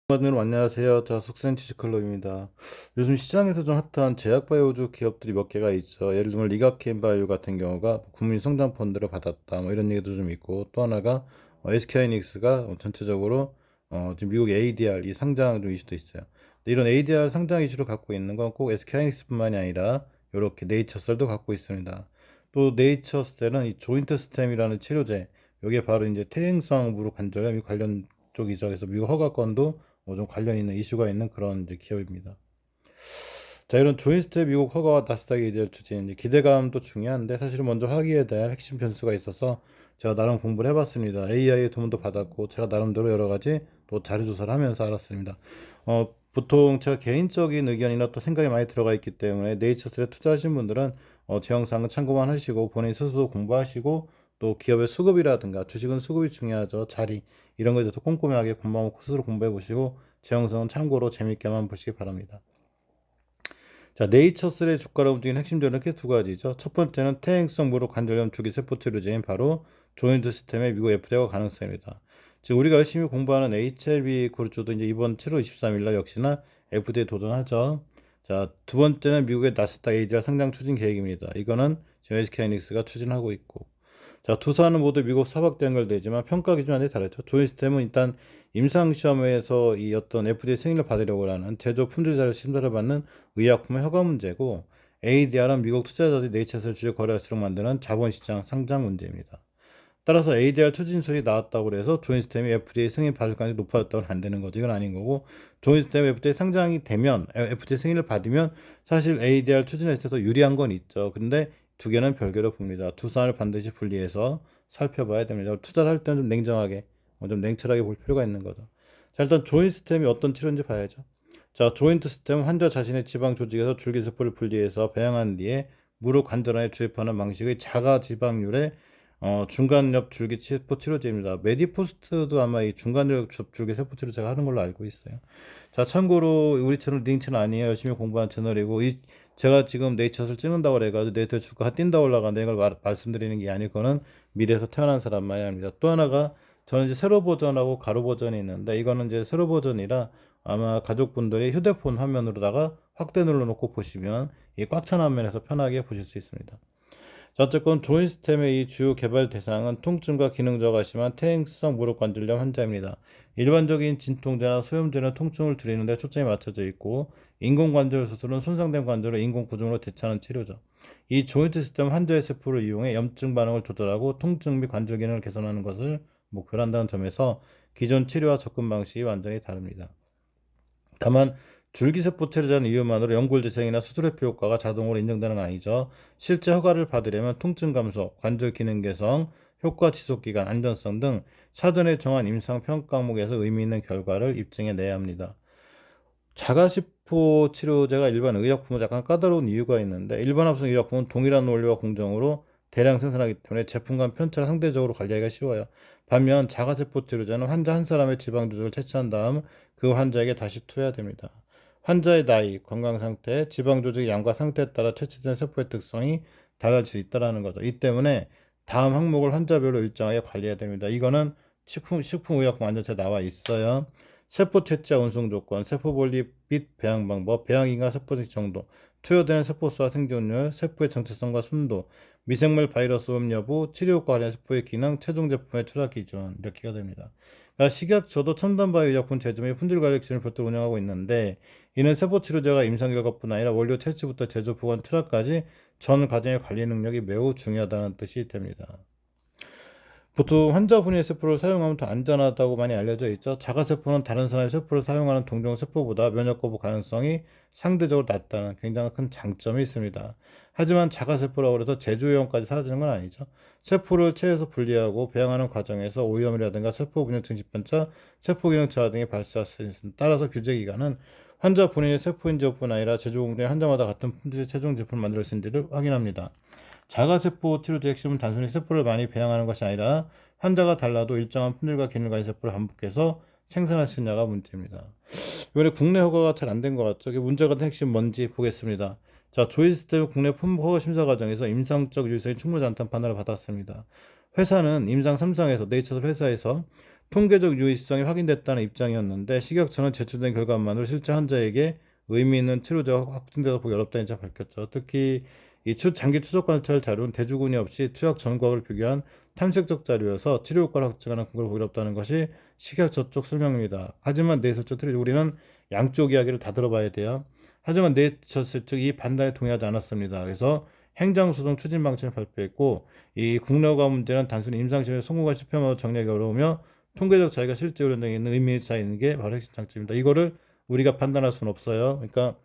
여러분 안녕하세요. 숙센치즈클럽입니다. 요즘 시장에서 좀 핫한 제약바이오주 기업들이 몇 개가 있죠. 예를 들면 리가케인바이오 같은 경우가 국민성장펀드를 받았다. 뭐 이런 얘기도 좀 있고, 또 하나가 SK하이닉스가 전체적으로 지금 미국 ADR 이 상장 좀 이슈도 있어요. 근데 이런 ADR 상장 이슈를 갖고 있는 건 꼭 SK하이닉스뿐만이 아니라 이렇게 네이처셀도 갖고 있습니다. 또 네이처셀은 이 조인트 스템이라는 치료제, 이게 바로 이제 퇴행성 무릎 관절염 관련 쪽이죠. 그래서 미국 허가권도 좀 관련 있는 이슈가 있는 그런 이제 기업입니다. 자, 이런 조인스텝 미국 허가와 나스닥에 대한 추진 이제 기대감도 중요한데 사실은 먼저 하기에 대한 핵심 변수가 있어서 제가 나름 공부를 해봤습니다. AI의 도움도 받았고 제가 나름대로 여러 가지 또 자료 조사를 하면서 알았습니다. 보통 제가 개인적인 의견이나 또 생각이 많이 들어가 있기 때문에 네이처스에 투자하신 분들은 제 영상은 참고만 하시고 본인 스스로 공부하시고 또 기업의 수급이라든가 주식은 수급이 중요하죠. 자리 이런 거에 대해서 꼼꼼하게 공부하고 스스로 공부해 보시고 제 영상은 참고로 재밌게만 보시기 바랍니다. 자, 네이처셀의 주가를 움직이는 핵심 전략 이렇게 두 가지죠. 첫 번째는 퇴행성 무릎 관절염 주기 세포 치료제인 바로 조인트 시스템의 미국 FDA가 가능성입니다. 즉 우리가 열심히 공부하는 HLB 그룹주도 이제 이번 7월 23일 날 역시나 FDA 도전하죠. 자, 두 번째는 미국의 나스닥 ADR 상장 추진 계획입니다. 이거는 지금 SK하이닉스가 추진하고 있고, 자, 두 사안은 모두 미국 사법과 연결되지만 평가 기준이 다르죠. 조인스템은 일단 임상시험에서 이 어떤 FDA 승인을 받으려고 하는 제조 품질자료 심사를 받는 의약품의 허가 문제고, ADR은 미국 투자자들이 네이처에서 주식 거래할수록 만드는 자본시장 상장 문제입니다. 따라서 ADR 추진술이 나왔다고 해서 조인스템이 FDA 승인 받을 가능성이 높아졌다고는 안 되는 거죠. 이건 아닌 거고, 조인스템이 FDA 상장이 되면 FDA 승인을 받으면 사실 ADR 추진에 있어서 유리한 건 있죠. 근데 두 개는 별개로 봅니다. 두 사안을 반드시 분리해서 살펴봐야 됩니다. 투자를 할 때는 좀 냉정하게, 좀 냉철하게 볼 필요가 있는 거죠. 자, 일단 조인스템이 어떤 치료인지 봐야죠. 자, 조인트 스템은 환자 자신의 지방 조직에서 줄기세포를 분리해서 배양한 뒤에 무릎 관절 안에 주입하는 방식의 자가 지방률의 중간엽 줄기 세포 치료제입니다. 메디포스트도 아마 이 중간엽 줄기 세포 치료제가 하는 걸로 알고 있어요. 자, 참고로 우리 채널 링 채널 아니에요. 열심히 공부한 채널이고, 제가 지금 네이처를 찍는다고 그래가지고 네이처 주가가 뛴다 올라간다 이걸 말씀드리는 게 아니고는 미래에서 태어난 사람만이 합니다. 또 하나가 저는 이제 세로 버전하고 가로 버전이 있는데 이거는 이제 세로 버전이라 아마 가족분들이 휴대폰 화면으로다가 확대 눌러놓고 보시면 이 꽉 찬 화면에서 편하게 보실 수 있습니다. 자, 어쨌건 조인스템의 이 주요 개발 대상은 통증과 기능 저하가 심한 퇴행성 무릎 관절염 환자입니다. 일반적인 진통제나 소염제는 통증을 줄이는 데 초점이 맞춰져 있고, 인공관절 수술은 손상된 관절을 인공 구조물로 대체하는 치료죠. 이 조인트 시스템 환자의 세포를 이용해 염증 반응을 조절하고 통증 및 관절 기능을 개선하는 것을 목표로 한다는 점에서 기존 치료와 접근 방식이 완전히 다릅니다. 다만 줄기세포 체류자는 이유만으로 연골 재생이나 수술회피 효과가 자동으로 인정되는 건 아니죠. 실제 허가를 받으려면 통증 감소, 관절 기능 개선, 효과 지속 기간, 안전성 등 사전에 정한 임상 평가 항목에서 의미 있는 결과를 입증해 내야 합니다. 자가세포 치료제가 일반 의약품은 약간 까다로운 이유가 있는데, 일반 합성 의약품은 동일한 원료와 공정으로 대량 생산하기 때문에 제품 간 편차를 상대적으로 관리하기가 쉬워요. 반면 자가세포 치료제는 환자 한 사람의 지방 조직을 채취한 다음 그 환자에게 다시 투여됩니다. 환자의 나이, 건강 상태, 지방 조직의 양과 상태에 따라 채취된 세포의 특성이 달라질 수 있다는 거죠. 이 때문에 다음 항목을 환자별로 일정하게 관리해야 됩니다. 이거는 식품의약품 안전처에 나와 있어요. 세포 채취와 운송 조건, 세포 분리 및 배양 방법, 배양인과 세포 증식 정도, 투여되는 세포 수와 생존율, 세포의 정체성과 순도, 미생물 바이러스 오염 여부, 치료 효과 관련 세포의 기능, 최종 제품의 출하 기준 이렇게가 됩니다. 그러니까 식약처도 첨단 바이오 의약품 제조 및 품질 관리 기준을 별도로 운영하고 있는데, 이는 세포 치료제가 임상 결과뿐 아니라 원료 채취부터 제조, 보관, 출하까지 전 과정의 관리 능력이 매우 중요하다는 뜻이 됩니다. 보통 환자분의 세포를 사용하면 더 안전하다고 많이 알려져 있죠. 자가세포는 다른 사람의 세포를 사용하는 동종 세포보다 면역 거부 가능성이 상대적으로 낮다는 굉장히 큰 장점이 있습니다. 하지만 자가세포라고 해서 제조 위험까지 사라지는 건 아니죠. 세포를 체에서 분리하고 배양하는 과정에서 오염이라든가 세포 분열 증식 변차, 세포 기능 저하 등이 발생할 수 있습니다. 따라서 규제 기간은 환자 본인의 세포인지뿐 아니라 제조 공정의 환자마다 같은 품질의 최종 제품을 만들 수 있는지를 확인합니다. 자가세포 치료제 핵심은 단순히 세포를 많이 배양하는 것이 아니라 환자가 달라도 일정한 품질과 기능을 가진 세포를 반복해서 생산할 수 있냐가 문제입니다. 이번에 국내 허가가 잘 안 된 것 같죠. 문제가 된 핵심 뭔지 보겠습니다. 자, 조이스템 국내 허가 심사 과정에서 임상적 유효성이 충분하지 않다는 판단을 받았습니다. 회사는 임상 3상에서 네이처 회사에서 통계적 유의성이 확인됐다는 입장이었는데 식약처는 제출된 결과만으로 실제 환자에게 의미 있는 치료제가 확진돼서 보기 어렵다는 점 밝혔죠. 특히 이 장기 추적 관찰 자료는 대주군이 없이 투약 전과를 비교한 탐색적 자료여서 치료 효과를 확증하는 근거를 보기 어렵다는 것이 식약처 쪽 설명입니다. 하지만 네이처 측 우리는 양쪽 이야기를 다 들어봐야 돼요. 하지만 네이처 측 이 판단에 동의하지 않았습니다. 그래서 행정소송 추진 방침을 발표했고 이 국내허가 문제는 단순히 임상시험에 성공과 실패만 정리하기 어려우며 통계적 차이가 실제 운영에 있는 의미의 차이인 게 바로 핵심 장점입니다. 이거를 우리가 판단할 수는 없어요. 그러니까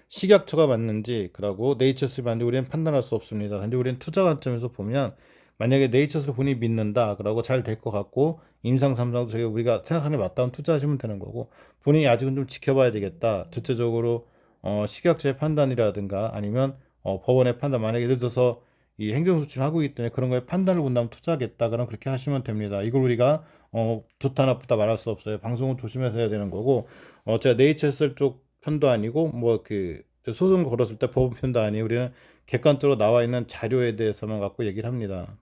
식약처가 맞는지 그러고 네이처스가 맞는지 우리는 판단할 수 없습니다. 단지 우리는 투자 관점에서 보면 만약에 네이처스를 본인이 믿는다 그러고 잘 될 것 같고 임상 3상도 저희 우리가 생각하는 게 맞다면 투자하시면 되는 거고 본인이 아직은 좀 지켜봐야 되겠다. 전체적으로 식약처의 판단이라든가 아니면 법원의 판단 만약에 예를 들어서 이 행정수출을 하고 있기 때문에 그런 거에 판단을 본다면 투자하겠다 그럼 그렇게 하시면 됩니다. 이걸 우리가 좋다 나쁘다 말할 수 없어요. 방송은 조심해서 해야 되는 거고 제가 네이처스 쪽 편도 아니고 뭐 그 소송 걸었을 때 법원 편도 아니고 우리는 객관적으로 나와 있는 자료에 대해서만 갖고 얘기를 합니다.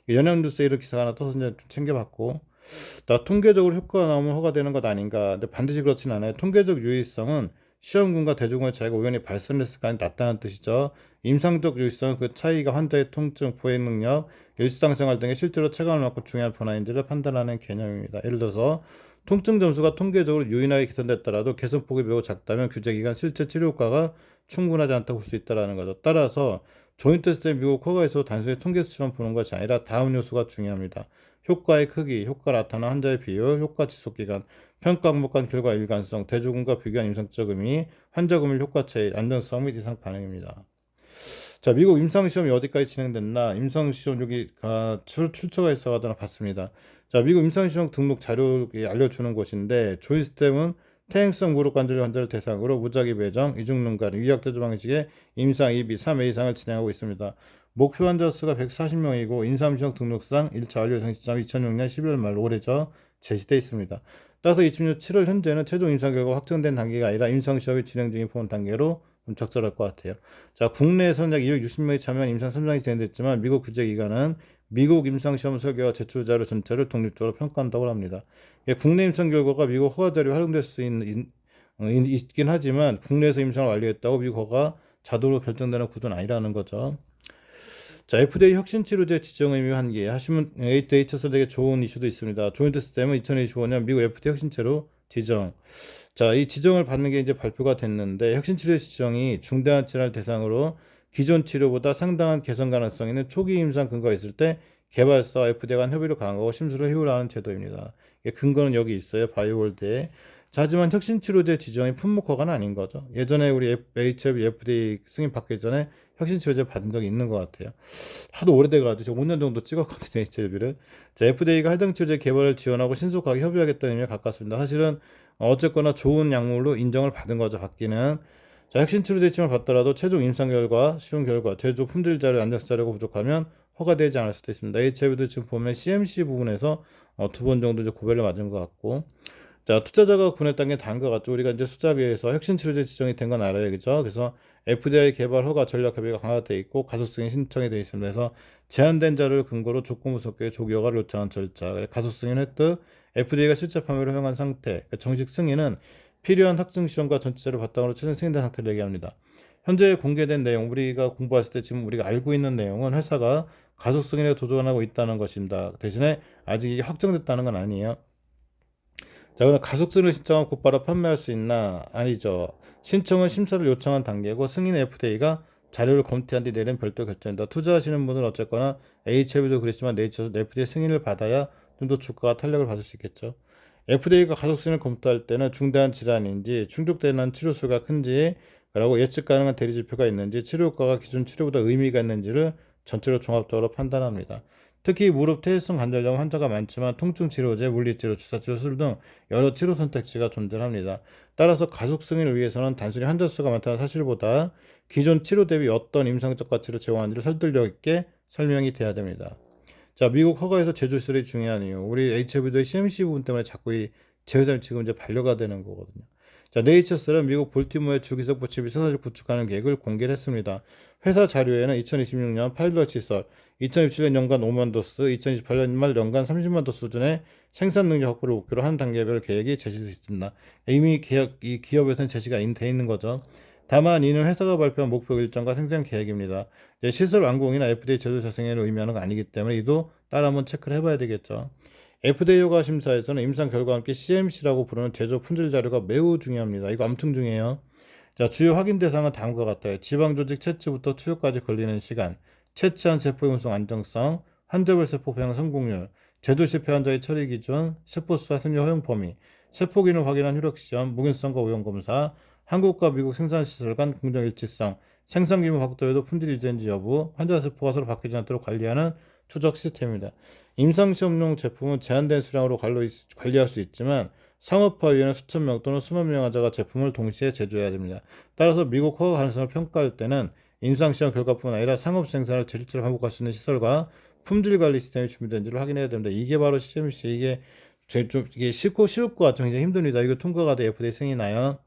연합뉴스에 이렇게 기사가 하나 떠서 이제 좀 챙겨봤고 나 통계적으로 효과가 나오면 허가되는 것 아닌가. 근데 반드시 그렇진 않아요. 통계적 유의성은 시험군과 대중군의 차이가 우연히 발생했을 까 낮다는 뜻이죠. 임상적 유의성은 그 차이가 환자의 통증, 보행 능력, 일상생활 등에 실제로 체감할 만큼 중요한 변화인지를 판단하는 개념입니다. 예를 들어서 통증 점수가 통계적으로 유의하게 개선됐더라도 개선폭이 매우 작다면 규제 기간 실제 치료 효과가 충분하지 않다고 볼 수 있다는 거죠. 따라서 조인트 스텝 미국 허가에서 단순히 통계 수치만 보는 것이 아니라 다음 요소가 중요합니다. 효과의 크기, 효과 나타난 환자의 비율, 효과 지속 기간, 평가 항목 간 결과 일관성, 대조군과 비교한 임상적 의미, 환자 금일 효과 차이, 안정성 및 이상 반응입니다. 자, 미국 임상시험이 어디까지 진행됐나? 임상시험 여기가 출처가 있어가지고 봤습니다. 자, 미국 임상시험 등록 자료 알려주는 곳인데 조이스템은 퇴행성 무릎관절 환자를 대상으로 무작위 배정, 이중눈간, 위약대조 방식의 임상 2비 3회 이상을 진행하고 있습니다. 목표 환자 수가 140명이고 임상시험 등록상 1차 완료 예정 시점 2006년 12월 말 올해저 제시되어 있습니다. 따라서 2006년 7월 현재는 최종 임상 결과 확정된 단계가 아니라 임상시험이 진행 중인 본 단계로 좀 적절할 것 같아요. 자, 국내에서는 약 260명이 참여한 임상 3장이 진행됐지만 미국 규제기관은 미국 임상시험 설계와 제출 자료 전체를 독립적으로 평가한다고 합니다. 국내 임상 결과가 미국 허가 자료에 활용될 수 있긴 하지만 국내에서 임상을 완료했다고 미국 허가 자동으로 결정되는 구조는 아니라는 거죠. 자, FDA 혁신치료제 지정 의미 한계 하시면 에이처스 되게 좋은 이슈도 있습니다. 조인트 스템은 2025년 미국 FDA 혁신체로 지정. 자, 이 지정을 받는 게 이제 발표가 됐는데 혁신치료 지정이 중대한 질환을 대상으로 기존 치료보다 상당한 개선 가능성 있는 초기 임상 근거가 있을 때 개발사와 FDA 간 협의를 강화하고 심사를 효율화하는 제도입니다. 근거는 여기 있어요. 바이오월드에. 자, 하지만 혁신치료제 지정이 품목허가는 아닌 거죠. 예전에 우리 HIV, FDA 승인 받기 전에 혁신치료제 받은 적이 있는 것 같아요. 하도 오래돼가지고 5년 정도 찍었거든요. HIV를. 자, FDA가 해당 치료제 개발을 지원하고 신속하게 협의하겠다는 의미에 가깝습니다. 사실은 어쨌거나 좋은 약물로 인정을 받은 거죠. 받기는. 자, 혁신 치료제 지원을 받더라도 최종 임상 결과, 시험 결과, 제조 품질 자료, 안전성 자료가 부족하면 허가되지 않을 수도 있습니다. HIV도 지금 보면 CMC 부분에서 2번 정도 이제 고배를 맞은 것 같고. 자, 투자자가 구했다는 게 다른 것 같죠. 우리가 이제 수자비에서 혁신 치료제 지정이 된 건 알아요. 그죠? 그래서 FDA 개발 허가 전략 협의가 강화되어 있고 가소성이 신청이 되어 있습니다. 그래서 제한된 자료를 근거로 조건부 섭격에 조기 허가를 요청한 절차. 가소성인 획득, FDA가 실제 판매를 허용한 상태. 그러니까 정식 승인은 필요한 학증 시험과 전체 자료 바탕으로 최종 승인된 상태를 얘기합니다. 현재 공개된 내용, 우리가 공부했을 때 지금 우리가 알고 있는 내용은 회사가 가속 승인에 도전하고 있다는 것입니다. 대신에 아직 이게 확정됐다는 건 아니에요. 자, 그럼 가속승인을 신청하면 곧바로 판매할 수 있나? 아니죠. 신청은 심사를 요청한 단계고 승인 FDA가 자료를 검토한 뒤 내린 별도 결정입니다. 투자하시는 분은 어쨌거나 HIV도 그랬지만 네이처도 FDA 승인을 받아야 좀 더 주가가 탄력을 받을 수 있겠죠. FDA가 가속승인을 검토할 때는 중대한 질환인지 충족되는 치료수가 큰지 그리고 예측 가능한 대리 지표가 있는지 치료 효과가 기존 치료보다 의미가 있는지를 전체로 종합적으로 판단합니다. 특히 무릎 퇴행성 관절염 환자가 많지만 통증 치료제, 물리치료, 주사치료, 술 등 여러 치료 선택지가 존재합니다. 따라서 가속 승인을 위해서는 단순히 환자 수가 많다는 사실보다 기존 치료 대비 어떤 임상적 가치를 제공하는지를 설득력 있게 설명이 돼야 됩니다. 자, 미국 허가에서 제조 시설이 중요한 이유. 우리 HIV도 CMC 부분 때문에 자꾸 이 제휴점이 지금 이제 반려가 되는 거거든요. 자, 네이처스는 미국 볼티모어의 주기적 부침이 생산을 구축하는 계획을 공개를 했습니다. 회사 자료에는 2026년 파일럿 시설, 2027년 연간 5만 도스, 2028년 말 연간 30만 도스 수준의 생산 능력 확보를 목표로 한 단계별 계획이 제시될 수 있습니다. 이미 이 기업에서는 제시가 돼 있는 거죠. 다만 이는 회사가 발표한 목표 일정과 생산 계획입니다. 시설 완공이나 FDA 제도 자생을 의미하는 거 아니기 때문에 이도 따라 한번 체크를 해봐야 되겠죠. FDA 효과 심사에서는 임상 결과와 함께 CMC라고 부르는 제조 품질 자료가 매우 중요합니다. 이거 엄청 중요해요. 자, 주요 확인 대상은 다음과 같아요. 지방 조직 채취부터 투여까지 걸리는 시간, 채취한 세포의 운송 안정성, 환자별 세포 배양 성공률, 제조 실패 환자의 처리 기준, 세포수와 생료 허용 범위, 세포 기능 확인한 효력 시험, 무균성과 오염 검사, 한국과 미국 생산 시설 간 공정 일치성, 생산 규모 확대에도 품질 유지인지 여부, 환자 세포가 서로 바뀌지 않도록 관리하는 추적 시스템입니다. 임상시험용 제품은 제한된 수량으로 관리할 수 있지만 상업화 위에는 수천 명 또는 수만 명 환자가 제품을 동시에 제조해야 됩니다. 따라서 미국 허가 가능성을 평가할 때는 임상시험 결과뿐 아니라 상업 생산을 제일처럼 반복할 수 있는 시설과 품질 관리 시스템이 준비된지를 확인해야 됩니다. 이게 바로 CMC. 이게 쉽고 쉬울 것 같지만 굉장히 힘듭니다. 이거 통과가 돼 FDA 승인이 나요.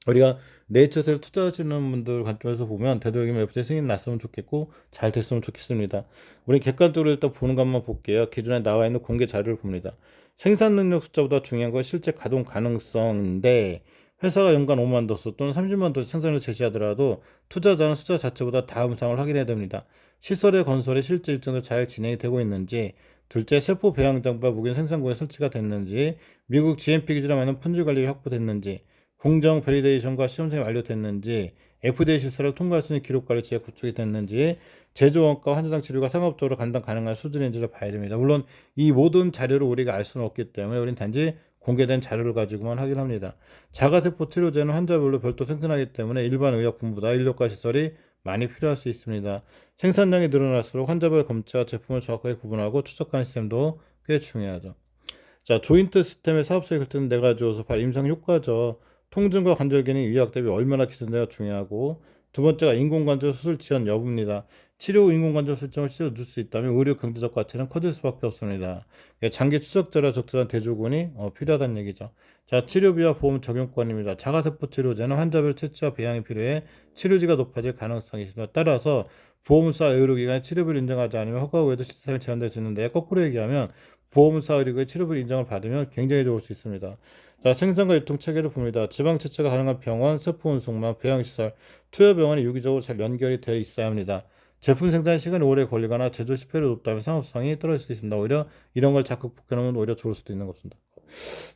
우리가 네이처를 투자하시는 분들 관점에서 보면 되도록이면 FDA 승인 났으면 좋겠고 잘 됐으면 좋겠습니다. 우리 객관적으로 일단 보는 것만 볼게요. 기존에 나와 있는 공개 자료를 봅니다. 생산 능력 숫자보다 중요한 건 실제 가동 가능성인데 회사가 연간 5만 도수 또는 30만 도수 생산을 제시하더라도 투자자는 숫자 자체보다 다음 사항을 확인해야 됩니다. 시설의 건설이 실제 일정으로 잘 진행이 되고 있는지, 둘째 세포 배양 장비와 무균 생산고에 설치가 됐는지, 미국 GMP 기준에 맞는 품질 관리가 확보됐는지, 공정 베리데이션과 시험생이 완료됐는지, FDA 실사를 통과할 수 있는 기록 관리 체계 구축이 됐는지, 제조원가 환자당 치료가 상업적으로 감당 가능한 수준인지를 봐야 됩니다. 물론 이 모든 자료를 우리가 알 수는 없기 때문에 우리는 단지 공개된 자료를 가지고만 확인합니다. 자가세포 치료제는 환자별로 별도 생산하기 때문에 일반 의약품보다 인력과 시설이 많이 필요할 수 있습니다. 생산량이 늘어날수록 환자별 검체와 제품을 정확하게 구분하고 추적하는 시스템도 꽤 중요하죠. 자, 조인트 시스템의 사업성이 결정된 네 가지 요소, 바로 임상 효과죠. 통증과 관절 기능, 의학 대비 얼마나 개선되어 중요하고, 두 번째가 인공관절 수술 지원 여부입니다. 치료 후 인공관절 수술점을 실제로 넣을 수 있다면 의료 경제적 가치는 커질 수밖에 없습니다. 장기 추적자라 적절한 대조군이 필요하다는 얘기죠. 자, 치료비와 보험 적용권입니다. 자가세포 치료제는 환자별 채취와 배양이 필요해 치료비가 높아질 가능성이 있습니다. 따라서 보험사 의료기관이 치료비를 인정하지 않으면 허가 후에도 시스템이 제한될 수 있는데, 거꾸로 얘기하면 보험사 의료기관이 치료비 인정을 받으면 굉장히 좋을 수 있습니다. 자, 생산과 유통 체계를 봅니다. 지방 채취가 가능한 병원, 세포 운송망, 배양시설, 투여 병원이 유기적으로 잘 연결이 되어 있어야 합니다. 제품 생산 시간이 오래 걸리거나 제조 실패율이 높다면 상업성이 떨어질 수 있습니다. 오히려 이런 걸 자꾸 극복해놓으면 오히려 좋을 수도 있는 것입니다.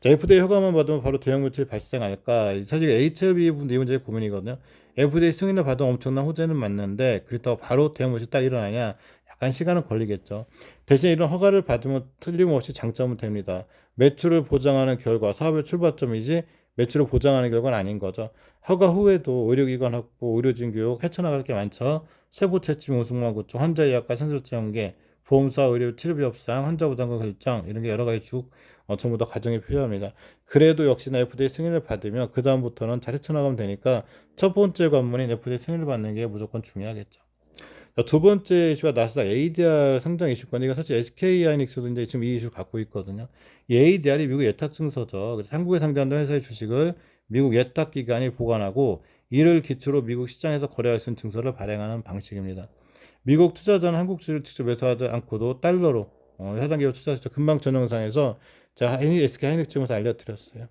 자, FDA 허가만 받으면 바로 대형 물질이 발생할까? 사실 HIV 이 문제의 고민이거든요. FDA 승인을 받은 엄청난 호재는 맞는데 그렇다고 바로 대형 물질 딱 일어나냐? 약간 시간은 걸리겠죠. 대신 이런 허가를 받으면 틀림없이 장점은 됩니다. 매출을 보장하는 결과, 사업의 출발점이지 매출을 보장하는 결과는 아닌 거죠. 허가 후에도 의료기관 확보, 의료진 교육, 헤쳐나갈 게 많죠. 세부 채취, 우승만 구축, 환자 예약과 선술제 연계, 보험사 의료 치료비 협상, 환자 부담금 결정, 이런 게 여러 가지 전부 다 과정이 필요합니다. 그래도 역시나 FDA 승인을 받으면 그 다음부터는 잘 헤쳐나가면 되니까 첫 번째 관문인 FDA 승인을 받는 게 무조건 중요하겠죠. 자, 두 번째 이슈가 나스닥 ADR 상장 이슈권. 이거 사실 SK하이닉스도 이제 지금 이 이슈를 갖고 있거든요. 이 ADR이 미국 예탁 증서죠. 그래서 한국에 상장된 회사의 주식을 미국 예탁 기관이 보관하고 이를 기초로 미국 시장에서 거래할 수 있는 증서를 발행하는 방식입니다. 미국 투자자는 한국 주식을 직접 매수하지 않고도 달러로 해당 기업 투자할 수 있죠. 금방 전 영상에서 제가 SK하이닉스 증서 알려드렸어요.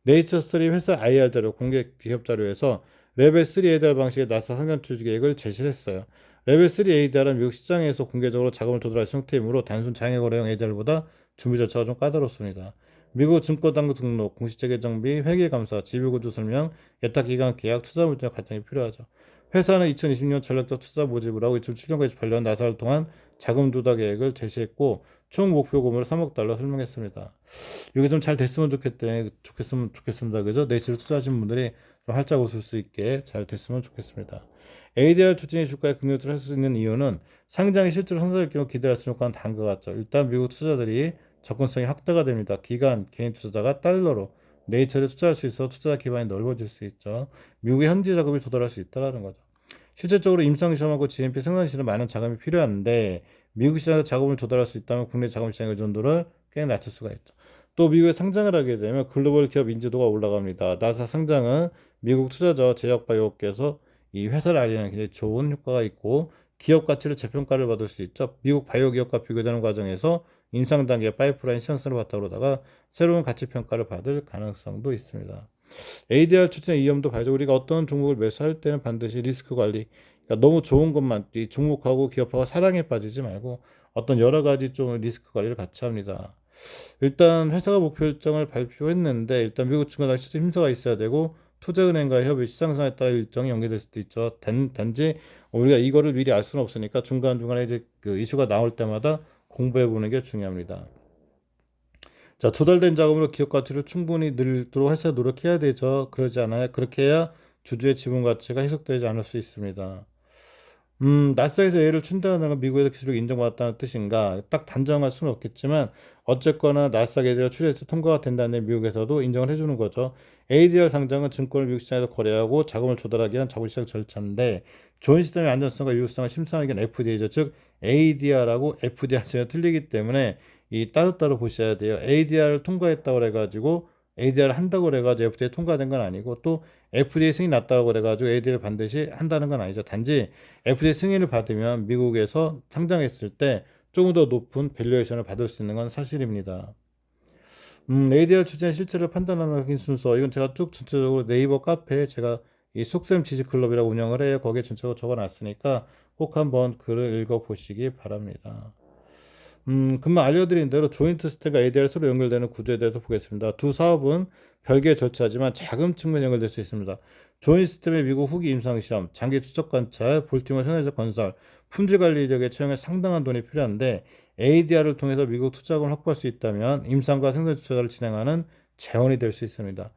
네이처3 회사 IR 자료, 공개 기업 자료에서 레벨 3 ADR 방식의 나스닥 상장 주주 계획을 제시했어요. 레벨 3 ADR은 미국 시장에서 공개적으로 자금을 조달할 형태이므로 단순 장외 거래형 ADR보다 준비 절차가 좀 까다롭습니다. 미국 증권당국 등록, 공시체계 정비, 회계감사, 지배구조 설명, 예탁기관 계약, 투자 물량 과정이 필요하죠. 회사는 2020년 전략적 투자 모집을 하고 2007년까지 8년 나사를 통한 자금 조달 계획을 제시했고 총 목표 금액을 3억 달러 설명했습니다. 이게 좀 잘 됐으면 좋겠습니다. 그죠? 네이처를 투자하신 분들이 좀 활짝 웃을 수 있게 잘 됐으면 좋겠습니다. ADR 추진의 주가에 긍정적으로 할 수 있는 이유는 상장이 실제로 성사될 경우 기대할 수 있는 효과는 다른 것 같죠. 일단 미국 투자들이 접근성이 확대가 됩니다. 기관, 개인 투자자가 달러로 네이처를 투자할 수 있어 투자 기반이 넓어질 수 있죠. 미국의 현지 자금이 도달할 수 있다는 거죠. 실질적으로 임상시험하고 GMP 생산시설은 많은 자금이 필요한데 미국 시장에서 자금을 조달할 수 있다면 국내 자금 시장의 의존도를 꽤 낮출 수가 있죠. 또 미국에 상장을 하게 되면 글로벌 기업 인지도가 올라갑니다. 나사 상장은 미국 투자자와 제약바이오업계에서 이 회사를 알리는 굉장히 좋은 효과가 있고 기업 가치를 재평가를 받을 수 있죠. 미국 바이오 기업과 비교되는 과정에서 임상 단계 파이프라인 시장성을 바탕으로다가 새로운 가치 평가를 받을 가능성도 있습니다. ADR 추천의 위험도 봐야죠. 우리가 어떤 종목을 매수할 때는 반드시 리스크 관리, 그러니까 너무 좋은 것만 이 종목하고 기업하고 사랑에 빠지지 말고 어떤 여러 가지 좀 리스크 관리를 같이 합니다. 일단 회사가 목표 일정을 발표했는데 일단 미국 증권 시장 심사가 있어야 되고 투자은행과의 협의 시장상에 따라 일정이 연기될 수도 있죠. 단지 우리가 이거를 미리 알 수는 없으니까 중간중간에 이제 그 이슈가 나올 때마다 공부해 보는 게 중요합니다. 자, 투덜된 자금으로 기업 가치를 충분히 늘도록 회사 노력해야 되죠. 그러지 않아요? 그렇게 해야 주주의 지분 가치가 희석되지 않을 수 있습니다. 나스닥에서 A를 춘다는 건 미국에서 기술을 인정받았다는 뜻인가? 딱 단정할 수는 없겠지만 어쨌거나 나스닥 ADR 추리해서 통과가 된다는 미국에서도 인정을 해주는 거죠. ADR 상장은 증권을 미국 시장에서 거래하고 자금을 조달하기 위한 자본시장 절차인데 좋은 시스템의 안전성과 유효성을 심사하는 게 FDA죠. 즉 ADR하고 FDR 전혀 틀리기 때문에 이 따로따로 보셔야 돼요. ADR을 통과했다고 해가지고 ADR을 한다고 그래가지고 FDA 통과된 건 아니고 또 FDA 승인 났다고 그래가지고 ADR을 반드시 한다는 건 아니죠. 단지 FDA 승인을 받으면 미국에서 상장했을 때 조금 더 높은 밸류에이션을 받을 수 있는 건 사실입니다. ADR 추진의 실체를 판단하는 확인 순서, 이건 제가 쭉 전체적으로 네이버 카페에 제가 이 속셈 지식클럽이라고 운영을 해요. 거기에 전체적으로 적어놨으니까 꼭 한번 글을 읽어보시기 바랍니다. 금방 알려드린 대로 조인트 스택과 ADR 서로 연결되는 구조에 대해서 보겠습니다. 두 사업은 별개의 절차지만 자금 측면에 연결될 수 있습니다. 조인트 스템의 미국 후기 임상시험, 장기 추적 관찰, 볼티모어 현해적 건설, 품질 관리력의 채용에 상당한 돈이 필요한데 ADR을 통해서 미국 투자금을 확보할 수 있다면 임상과 생산 투자를 진행하는 재원이 될 수 있습니다.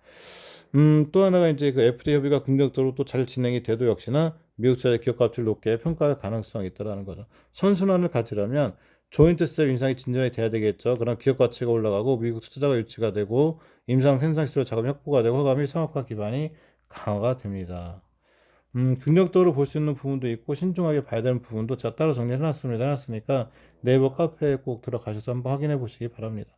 또 하나가 이제 그 FDA 협의가 긍정적으로 또 잘 진행이 돼도 역시나 미국 투자의 기업 가치를 높게 평가할 가능성이 있다는 거죠. 선순환을 가지려면 조인트 스텝 임상이 진전이 돼야 되겠죠. 그럼 기업 가치가 올라가고 미국 투자자가 유치가 되고 임상 생산 시설 자금 확보가 되고 허감이 상업화 기반이 강화가 됩니다. 긍정적으로 볼 수 있는 부분도 있고 신중하게 봐야 되는 부분도 제가 따로 정리해놨습니다. 해놨으니까 네이버 카페에 꼭 들어가셔서 한번 확인해 보시기 바랍니다.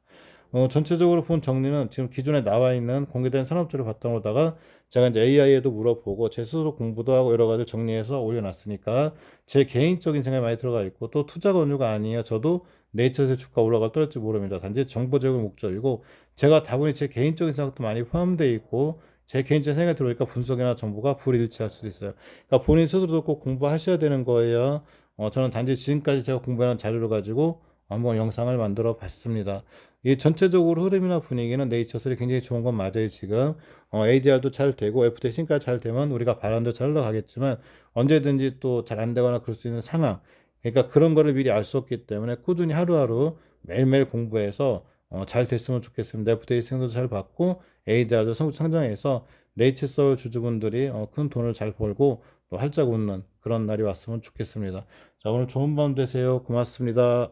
전체적으로 본 정리는 지금 기존에 나와 있는 공개된 산업재를 바탕으로다가 제가 이제 AI에도 물어보고 제 스스로 공부도 하고 여러 가지 정리해서 올려놨으니까 제 개인적인 생각이 많이 들어가 있고 또 투자 권유가 아니에요. 저도 네이처에서 주가 올라가 떨어질지 모릅니다. 단지 정보적인 목적이고 제가 다분히 제 개인적인 생각도 많이 포함되어 있고 제 개인적인 생각이 들어오니까 분석이나 정보가 불일치할 수도 있어요. 그러니까 본인 스스로도 꼭 공부하셔야 되는 거예요. 저는 단지 지금까지 제가 공부한 자료를 가지고 한번 영상을 만들어 봤습니다. 이 전체적으로 흐름이나 분위기는 네이처셀이 굉장히 좋은 건 맞아요. 지금 ADR도 잘 되고 FTC까지 잘 되면 우리가 바람도 잘 흘러가겠지만 언제든지 또 잘 안 되거나 그럴 수 있는 상황, 그러니까 그런 거를 미리 알 수 없기 때문에 꾸준히 하루하루 매일매일 공부해서 잘 됐으면 좋겠습니다. FTA 승인도 잘 받고 ADR도 상장해서 네이처셀 주주분들이 큰 돈을 잘 벌고 또 활짝 웃는 그런 날이 왔으면 좋겠습니다. 자, 오늘 좋은 밤 되세요. 고맙습니다.